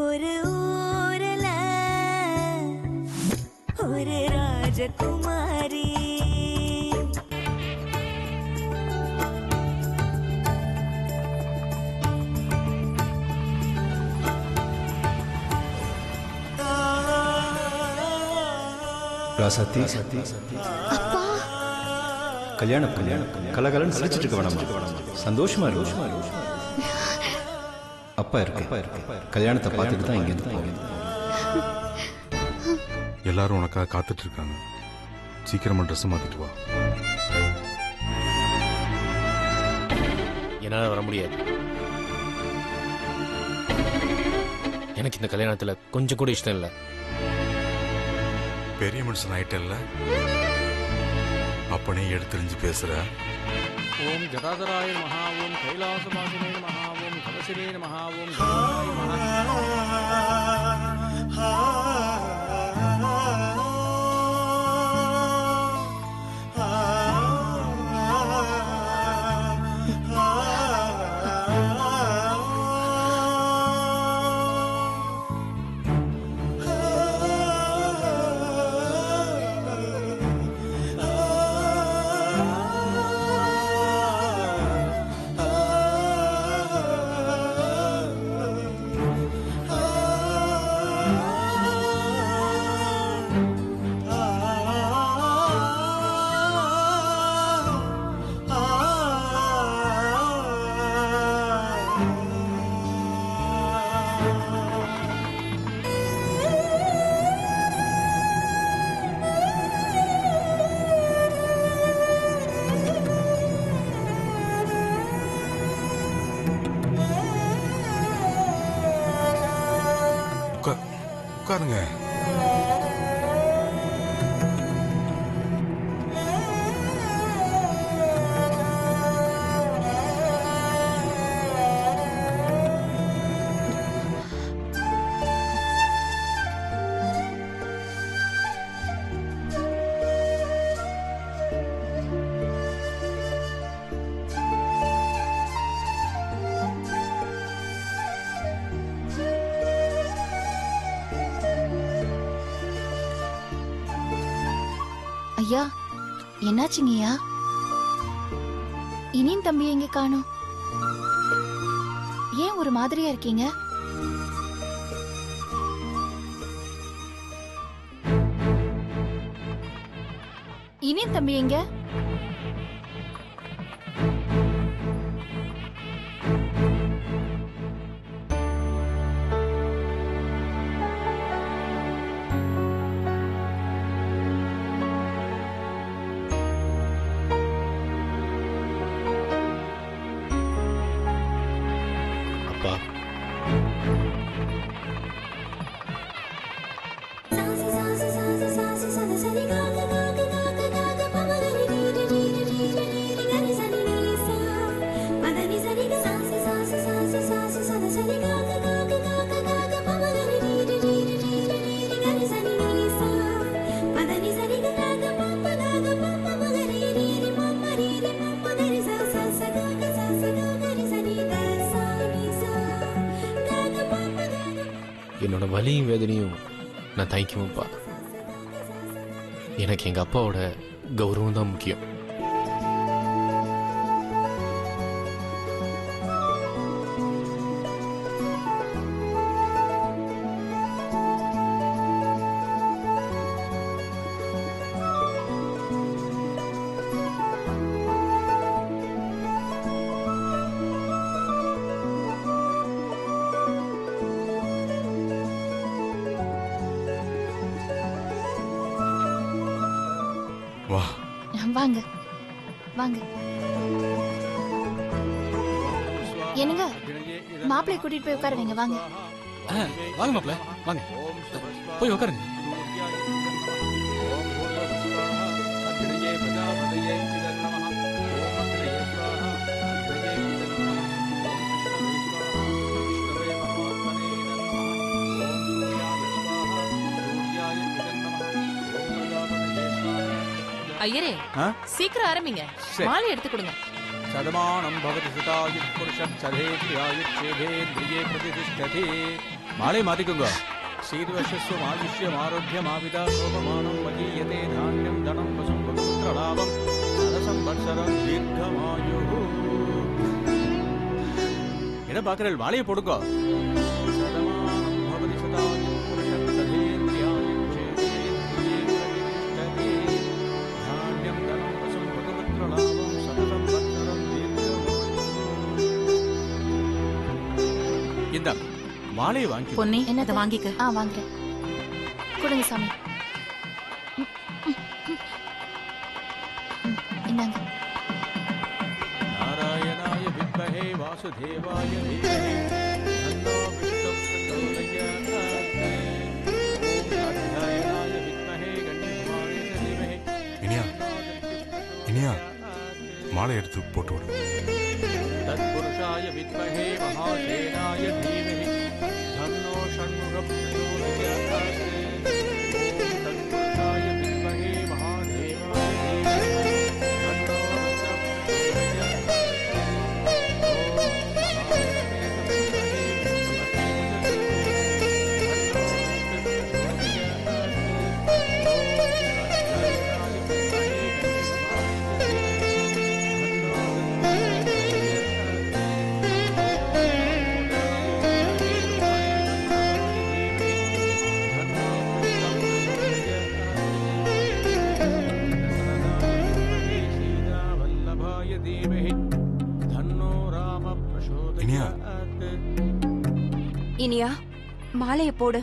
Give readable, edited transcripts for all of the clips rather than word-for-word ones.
ஒரு ஊரல ஒரு ராஜகுமாரி. ராசாத்தி அப்பா கல்யாணம் கலகலன்னு சிரிச்சிட்டு இருக்க வேணாமா? சந்தோஷமா இருக்கு. அப்பா இருக்கு. கல்யாணத்தை பார்த்துட்டு தான் இங்க இருந்து எல்லாரும் உனக்காக காத்துட்டு இருக்காங்க. சீக்கிரமா ட்ரெஸ் மாத்திட்டு வா. என்னால வர முடியாது. எனக்கு இந்த கல்யாணத்துல கொஞ்சம் கூட இஷ்டம் இல்லை. பெரிய மனுஷன் ஆயிட்டல்ல, அப்பனே எடுத்தறிஞ்சு பேசுற. ஓம் ஜடாதராய நமஹ, ஓம் கைலாசவாசினே நமஹ, ஓம் தவசினே நமஹ, ஓம் கணாய நமஹ. உட்காருங்க. ஐயா, என்னாச்சுங்கய்யா? இனியும் தம்பி எங்க காணோம்? ஏன் ஒரு மாதிரியா இருக்கீங்க? இனியும் தம்பி எங்க? அப்பா, என்னோட வலியும் வேதனையும் நான் தாங்கிக்குவேன்ப்பா. எனக்கு எங்க அப்பாவோட கௌரவம் தான் முக்கியம். வா. வாங்க வாங்க. என்னங்க, மாப்பிள்ளை கூட்டிட்டு போய் உட்கார வைங்க. வாங்க வாங்க மாப்பிள்ள, வாங்க போய் உட்காருங்க. ஐயரே, சீக்கிரம் ஆரம்பிங்க. மாலை எடுத்து கொடுங்க. சதமானம் பவதி சுதாயுத் புருஷம் சதேத்ரியாயுச்சேதேந்திரியே பிரதிஷ்டதி. மாலை மாத்திக்குங்க. சீர்வசஸ்வம் ஆயுஷ்யம் ஆரோக்கியம் ஆவிதா சோபமானம் மகீயதே தானியம் தனம் பசும் புத்திரலாபம் சதசம்பத்சரம் தீர்க்கமாயு. என்ன பார்க்கறேன்? மாலையை போடுங்க. சதமானம் பவதி சுதாயுத் புருஷம் சதேத்ரியாயுச்சேதேந்திரியே பிரதிஷ்டதி. தானியம் தனம் பசும் புத்திரலாபம் சதசம்பத்சரம் தீர்க்கமாயு. இந்த மாலையை வாங்கி பொன்னி என்னது? அதை வாங்கிக்க. வாங்குறேன். கொடுங்க சாமி. இந்தாங்க. நாராயணாய வித்மஹே வாசுதேவாய தீமஹி தன்னோ விஷ்ணுः பிரச்சோதயாத். ஓம் நாராயணாய வித்மஹே கன்யகுமாரி தீமஹி இனியா இனியா மாலை எடுத்து போட்டு விடு. தத்புருஷாய வித்மஹே மகாசேனாய தீமஹி தன்னோ ஷண்முகः பிரச்சோதயாத். ஓம் தத்புருஷாய வித்மஹே மகாதேவாய தீமஹி தன்னோ இனியா. இனியா மாலைய போடு.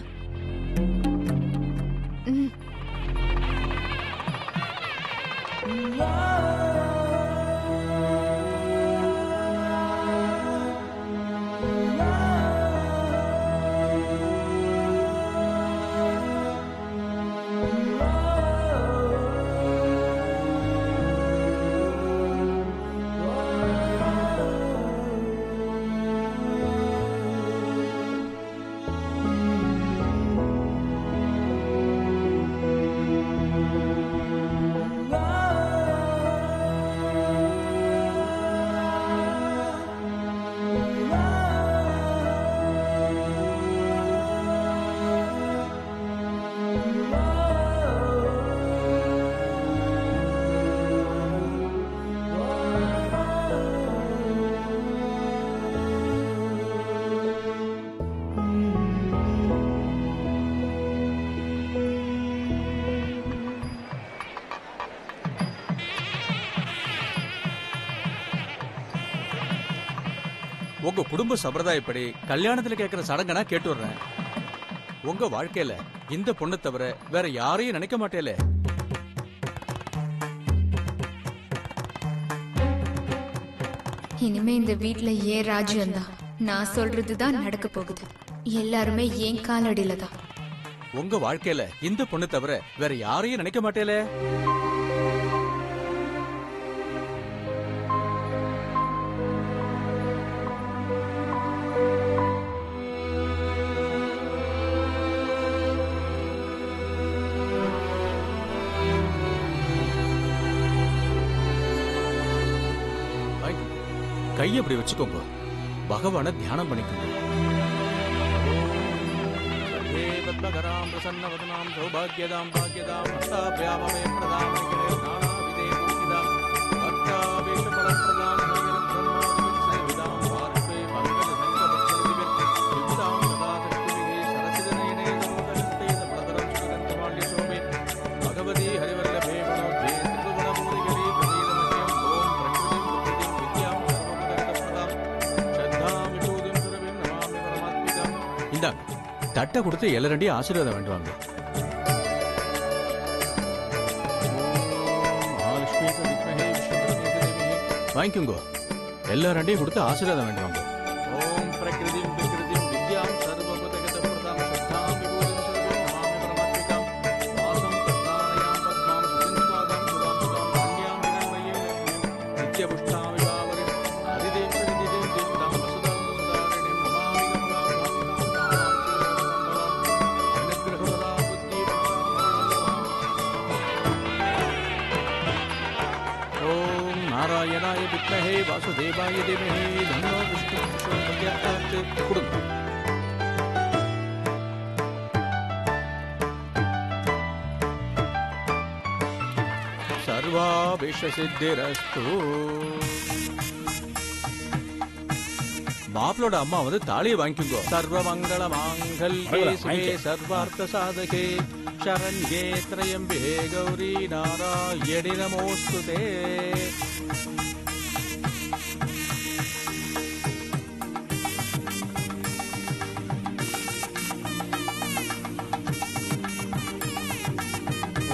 உங்க குடும்ப சம்பிரதாயப்படி கல்யாணத்துல கேட்கிற சடங்கனா கேட்டு வர்றேன். உங்க வாழ்க்கையில இந்த பொண்ணை தவிர வேற யாரையும் நினைக்க மாட்டேல. இனிமே இந்த வீட்ல ஏன் ராஜ்யம் தான், நான் சொல்றதுதான் நடக்க போகுது. எல்லாருமே ஏன் காலடியில தான். உங்க வாழ்க்கையில இந்த பொண்ணை தவிர வேற யாரையும் நினைக்க மாட்டேல. கையை அப்படி வச்சுக்கோங்க. பகவான தியானம் பண்ணிக்கோங்க. பத்மகராம் பிரசன்னவதனாம் சௌபாக்யதாம் பாக்யதாம் அஸ்தாபியாமமே பிரதாம் நானாவிதே பூஜிதாம் பக்தாவேஷ பலப்பிரதாம் சைவிதாம் பார்ஷ்வே மங்கள சங்கபத்சலிபிர் யுக்தாம் சதாசக்திபிஹி சரசிதநயனே சமுதகஸ்தே சப்ரதரம் சுகந்தமால்ய சோபே பகவதி ஹரிவல்லபே மனோஜே திரிபுவனபூரிகலி பிரதீதமத்யம் ஓம் பிரகிருதிம் பிரகிருதிம் வித்யாம் சர்வபதகதப்ரதாம் ஸ்ரத்தாம் விசூதிம் சுரபிம் நமாமி பரமாத்மிகாம். இந்தாங்க, தட்டை கொடுத்து எல்லாரண்டையும் ஆசீர்வாதம் வேண்டுவாங்க. வாங்கிக்கோங்க. எல்லாரண்டையும் கொடுத்து ஆசீர்வாதம் வேண்டுவாங்க. ஓம் பிரகிருதிம் விக்ருதிம் வித்யாம் சர்வபதகதப்ரதாம் ஸ்ரத்தாம் விபூதிம் சுரபிம் நமாமி பரமாத்மிகாம். வாசம் தத்நாராயாம் பத்மாம் சுசின்ஸ்வாதாம் சுதாம் சுதாம் கன்யாம் ஹிரண்மயீம் லக்ஷ்மீம் நித்யபுஷ்டாம் விபாவரிம் அதிதேவ நிதிதேவ் தேவதாம் வசுதாம் வசுதாரிணிம் நமாமி கமலாம் நாராயணாய வித்மஹே வாசுதேவாய தீமஹி தன்னோ விஷ்ணு பிரச்சோதயாத். கொடுங்க. சர்வாபிஷசித்திரஸ்து. மாப்பிளோட அம்மா வந்து தாலியை வாங்கிக்கோங்க. சர்வ மங்கள மாங்கல்யே சிவே சர்வார்த்த சாதகே சரண்யே த்ரயம்பே கௌரி நாராயணி நமோஸ்துதே.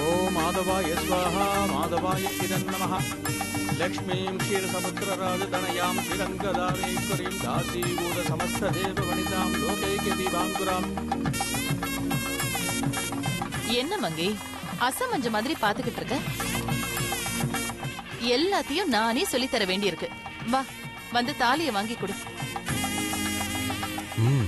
ஓம் மாதவாய ஸ்வாஹா மாதவாய இதன் நமः. லக்ஷ்மீம் க்ஷீரசமுத்திரராஜதனயாம் ஸ்ரீரங்கதாமேஸ்வரீம் தாசீபூத சமஸ்ததேவ வனிதாம் லோகைக தீபாங்குராம். என்ன மங்கை அசமஞ்ச மாதிரி பாத்துக்கிட்டு இருக்க? எல்லாத்தையும் நானே சொல்லித் தர வேண்டியிருக்கு. வா வந்து தாலியை வாங்கி கொடு. ம்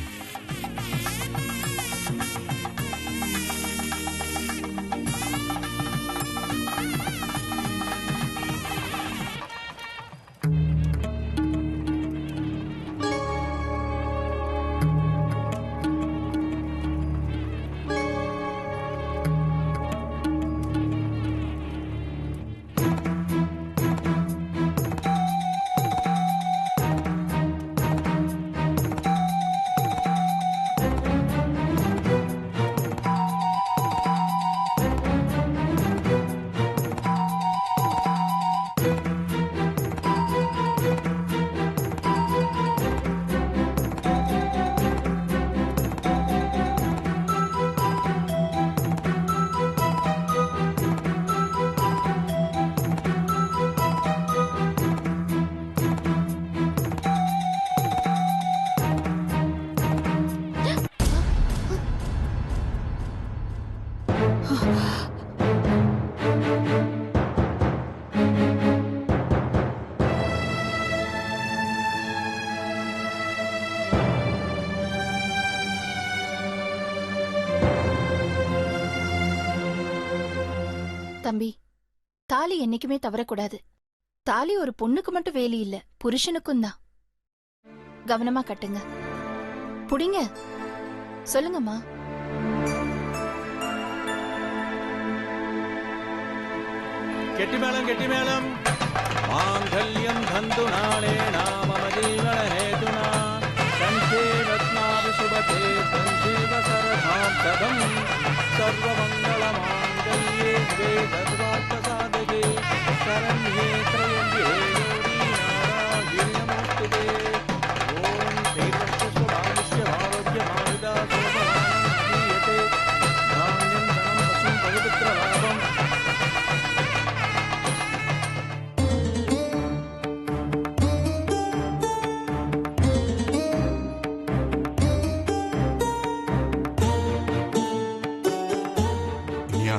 தம்பி, தாலி என்னைக்குமே தவறக்கூடாது. தாலி ஒரு பொண்ணுக்கு மட்டும் வேலி இல்ல, புருஷனுக்கும் தான். கவனமா கட்டுங்க. புடிங்க. சொல்லுங்கம்மா. கெட்டி மேளம் மாங்கல்யம் தந்து நாளே நாம ஜீவன ஹேதுனா கண்டே ரத்னாவி சுபதே சஞ்சீவ சரதாம் ததம் சர்வமங்கள மாங்கல்யே வே சர்வார்த்த சாதகே சரண்யே த்ரயம்பே கௌரி நாராயணி நமோஸ்துதே. ஓம் ஸ்ரீரஸ்ய ஆரோக்கிய மாவிதா சோபமானம் ஸ்ரீயதே தானியம் தனம் பசும் பவித்ர லாபம். நீயா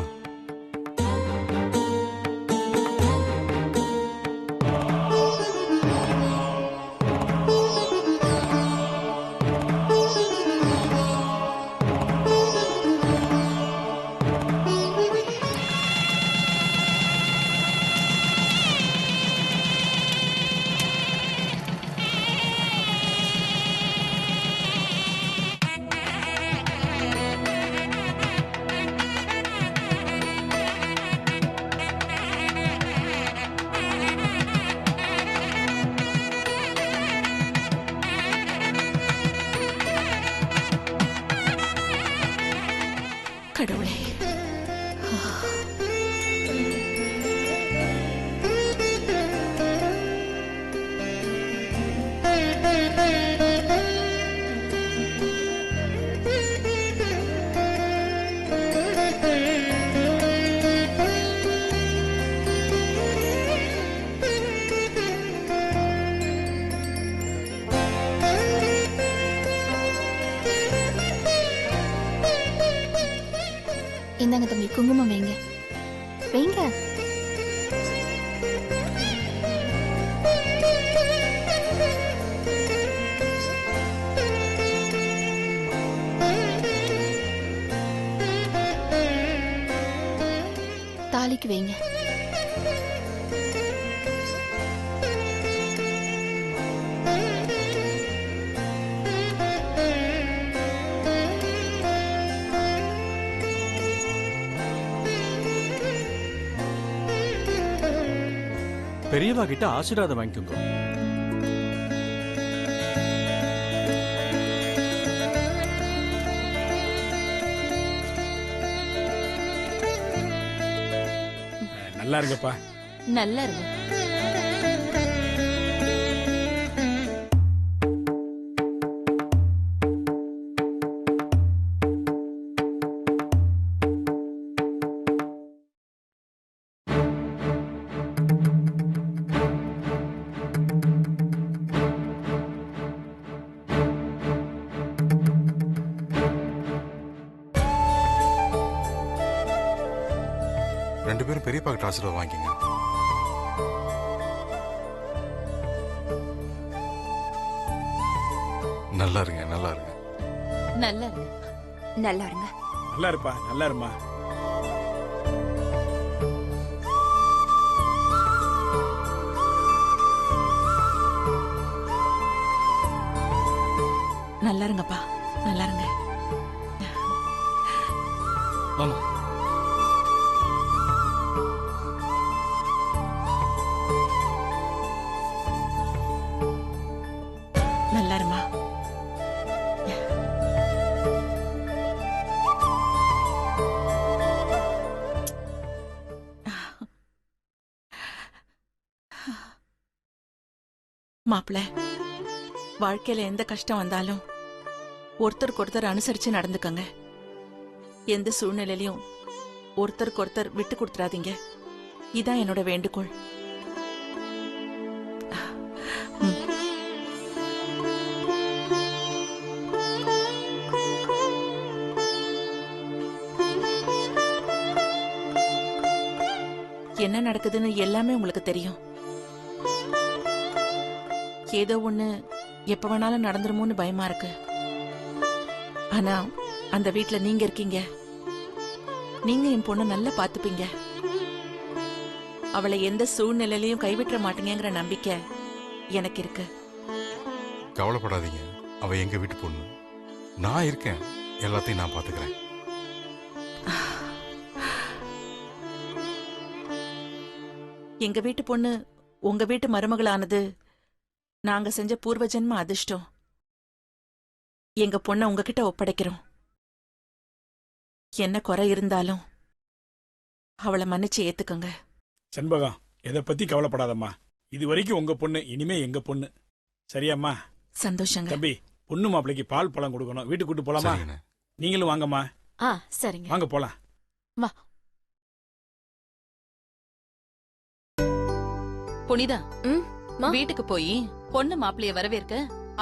கடவுளே, இந்தாங்க தம்பி, குங்குமம் வைங்க. வைங்க. தாலிக்கு வைங்க. பெரியவா கிட்ட ஆசீர்வாதம் வாங்கிக்கோங்க. நல்லா இருங்கப்பா. நல்லா இருங்க. ரெண்டு பேரும் பெரியப்பா கிட்ட ஆசீர்வாதம் வாங்கிக்கங்க. நல்லா இருங்க, நல்லா இருங்க. நல்லா இருங்க. நல்லா இருங்க. நல்லா இருப்பா, நல்லா இருமா. நல்லா இருங்கப்பா, நல்லா இருங்க. வாமா. நல்லா இருமா. மாப்பிள, வாழ்க்கையில எந்த கஷ்டம் வந்தாலும் ஒருத்தருக்கு ஒருத்தர் அனுசரிச்சு நடந்துக்கங்க. எந்த சூழ்நிலையிலும் ஒருத்தருக்கு ஒருத்தர் விட்டு கொடுத்துறாதீங்க. இதான் என்னோட வேண்டுகோள். என்ன நடக்குதுன்னு எல்லாமே உங்களுக்கு தெரியும். ஏதோ ஒண்ணு எப்ப வேணாலும் நடந்துருமோன்னு பயமா இருக்கு. ஆனா அந்த வீட்ல நீங்க இருக்கீங்க. நீங்க என் பொண்ணு நல்லா பாத்துப்பீங்க. அவளை எந்த சூழ்நிலையிலையும் கைவிட்ட மாட்டீங்கிற நம்பிக்கை எனக்கு இருக்கு. கவலைப்படாதீங்க, அவ எங்க வீட்டு பொண்ணு. நான் இருக்கேன், எல்லாத்தையும் நான் பாத்துக்கிறேன். எங்க வீட்டு பொண்ணு உங்க வீட்டு மருமகளானது நாங்க செஞ்ச பூர்வ ஜென்ம அதிர்ஷ்டம். எங்க பொண்ண உங்ககிட்ட ஒப்படைக்கிறோம். என்ன குறை இருந்தாலும் அவளை மன்னிச்சு ஏத்துக்கங்க. செண்பகம், எதை பத்தி கவலைப்படாதம்மா. இது வரைக்கும் உங்க பொண்ணு, இனிமே எங்க பொண்ணு. சரியாம்மா? சந்தோஷங்க. தம்பி, பொண்ணு மாப்பிளைக்கு பால் பழம் கொடுக்கணும். வீட்டுக்கு கூட்டு போலாமா? சரிங்கண்ணே. நீங்களும் வாங்கம்மா. சரிங்க. வாங்க போலாம். வா. புனிதா, மா? வீட்டுக்கு போய் பொண்ணு மாப்பிளைய வரவேற்க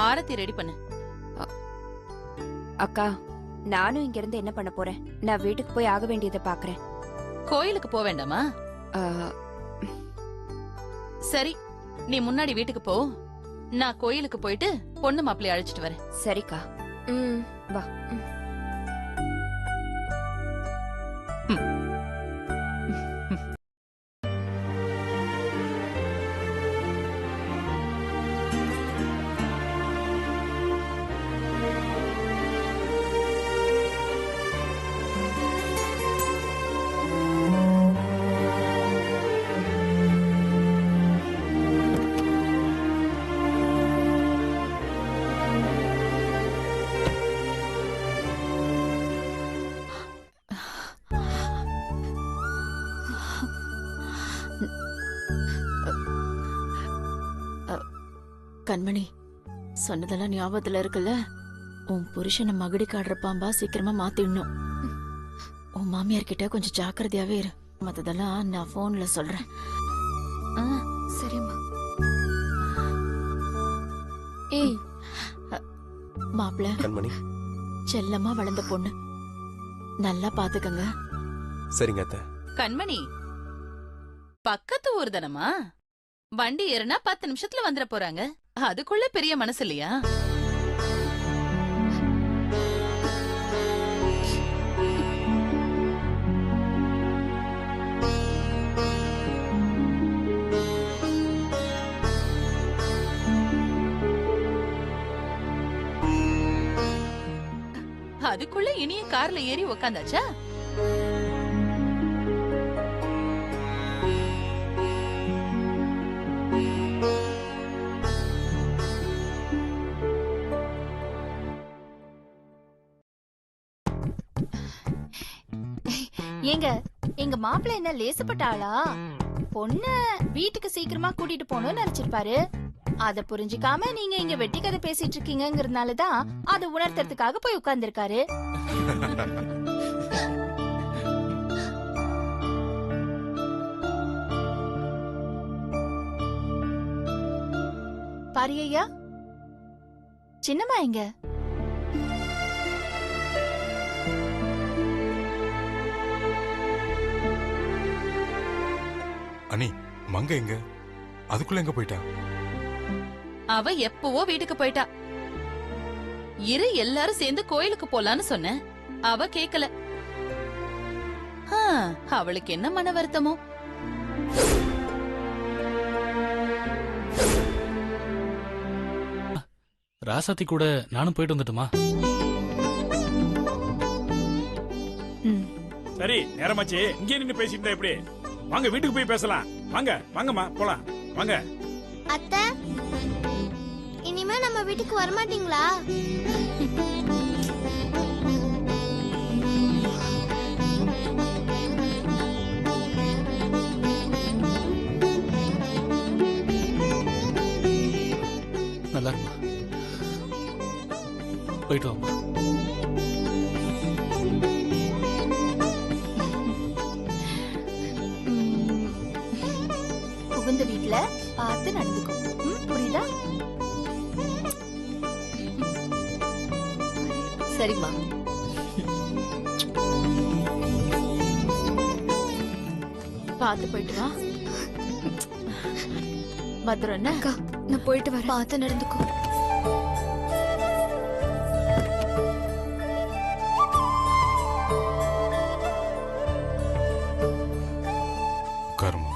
ஆரத்தி ரெடி பண்ணு. அக்கா, நானும் இங்க இருந்து என்ன பண்ண போறேன்? நான் வீட்டுக்கு போய் ஆக வேண்டியதை பாக்குறேன். கோயிலுக்கு போக வேண்டாமா? சரி, நீ முன்னாடி வீட்டுக்கு போ. நான் கோயிலுக்கு போயிட்டு பொண்ணு மாப்பிளைய அழைச்சிட்டு வரேன். சரிக்கா. வா. கண்மணி, சொன்னதெல்லாம் ஞாபகத்துல இருக்குல்ல? உன் புருஷனை மகுடி காடுற பாம்பா சீக்கிரமா மாத்திடணும். உன் மாமியார் கிட்ட கொஞ்சம் ஜாக்கிரதையாவே இரு. மத்ததெல்லாம் நான் போன்ல சொல்றேன். சரிம்மா. ஏய் மாப்பிள்ள, கண்மணி, செல்லமா வளர்ந்த பொண்ணு, நல்லா பாத்துக்கங்க. சரிங்க அத்தை. கண்மணி, பக்கத்து ஊர் தானமா? வண்டி ஏறினா 10 நிமிஷத்துல வந்துட போறாங்க. அதுக்குள்ள பெரிய மனசு இல்லையா? அதுக்குள்ள இனிய கார்ல ஏறி உக்காந்தாச்சா? ஏங்க எங்க மாப்பிள்ளை என்ன லேசுப்பட்ட ஆளா? பொண்ணு வீட்டுக்கு சீக்கிரமா கூட்டிட்டு போகணும்னு நினைச்சிருப்பாரு. அத புரிஞ்சுக்காம நீங்க இங்க வெட்டி கதை பேசிட்டு இருக்கீங்கங்கறதுனாலதான் அதை உணர்த்துறதுக்காக போய் உட்கார்ந்திருக்காரு. பாரியையா, சின்னம்மா எங்க? அனி மங்க எங்க? அதுக்குள்ள எங்க போயிட்டா? அவ எப்பவோ வீட்டுக்கு போயிட்டா. இரு எல்லாரும் சேர்ந்து கோயிலுக்கு போலான்னு சொன்ன. அவ கேக்கல. அவளுக்கு என்ன மன வருத்தமோ? ராசாத்தி கூட நானும் போயிட்டு வந்துட்டுமா? சரி, நேரமாச்சு. இங்கே நின்னு பேசிட்டு இருந்தா எப்படி? வாங்க வீட்டுக்கு போய் பேசலாம். வாங்க வாங்கம்மா போலாம். வாங்க. அத்தை, இனிமே நம்ம வீட்டுக்கு வர மாட்டீங்களா? நல்லா இருக்குமா? போயிட்டு வாமா. புகுந்த வீட்டுல பார்த்து நடந்துக்கோ. புரியுதா? சரிம்மா. பார்த்து போயிட்டு வா. பத்திரம் என்ன? அக்கா, நான் போயிட்டு வரேன். பார்த்து நடந்துக்கோ. உட்காருமா.